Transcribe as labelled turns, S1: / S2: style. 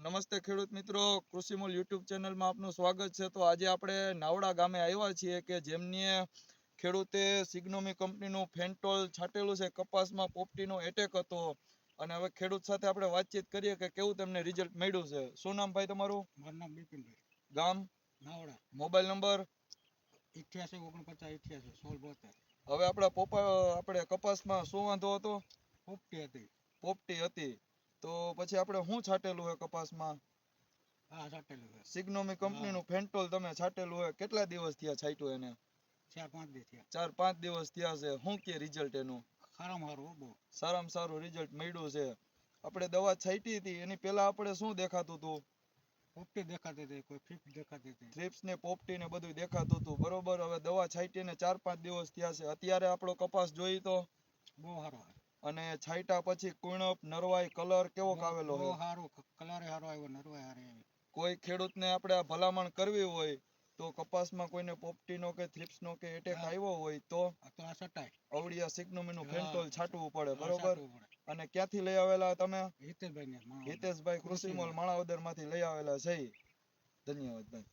S1: નમસ્તે ખેડૂત મિત્રો, કૃષિમૂલ યુટ્યુબ ચેનલમાં આપનું સ્વાગત છે. તો આજે આપણે નાવડા ગામે આવ્યા છીએ કે જેમની ખેડૂતે સિગ્નોમી કંપનીનું ફેન્ટોલ છાંટેલું છે. કપાસમાં પોપટીનો એટેક હતો અને હવે ખેડૂત સાથે આપણે વાતચીત કરીએ કે કેવું તેમને રિઝલ્ટ મળ્યું છે. શું નામ ભાઈ તમારું?
S2: મારું નામ બિપિનભાઈ,
S1: ગામ?
S2: નાવડા.
S1: Mobile number?
S2: 88 49 16 72.
S1: હવે આપણે કપાસમાં શું વાંધો હતો?
S2: પોપટી હતી.
S1: પોપટી હતી. તો પછી આપણે શું છાંટેલું છે કપાસમાં?
S2: હા, છાંટેલું છે.
S1: સિગ્નોમી કંપનીનું ફેન્ટોલ તમે છાંટેલું છે. કેટલા દિવસ થયા છાંટ્યું એને?
S2: 4-5 દી થયા.
S1: 4-5 દિવસ થયા છે. શું કે રિઝલ્ટ એનું?
S2: સારામાં સારું, બહુ
S1: સારામાં સારું રિઝલ્ટ મળ્યું છે. આપણે દવા છાંટી હતી એની પહેલા આપણે શું દેખાતું હતું?
S2: પોપટી દેખાતી હતી, કોઈ ફીફ દેખાતી હતી.
S1: થ્રિપ્સ ને પોપટી ને બધું દેખાતું હતું, બરોબર. હવે દવા છાંટીને 4-5 દિવસ થયા છે. અત્યારે આપણો કપાસ જોઈ તો
S2: બહુ સારો.
S1: અને છાંટા પછી કુણપ, નરવાઈ, કલર કેવો આવેલો છે?
S2: બહુ સારું, કલરે સારો આવ્યો, નરવાઈ સારી આવી.
S1: કોઈ ખેડૂતને આપણે આ ભલામણ કરવી હોય તો કપાસમાં કોઈને પોપટીનો કે થ્રિપ્સનો કે એટેક આવ્યો હોય તો
S2: આ છટાય
S1: અવળિયા સિગ્નોમીનું ફેન્ટોલ છાંટવું પડે,
S2: હા,
S1: બરોબર.
S2: છાંટવું પડે.
S1: અને ક્યાંથી લઈ આવેલા તમે?
S2: હિતેશભાઈ ને
S1: હિતેશભાઈ કૃષિમોલ માણાવદરમાંથી લઈ આવેલા છે. ધન્યવાદ ભાઈ.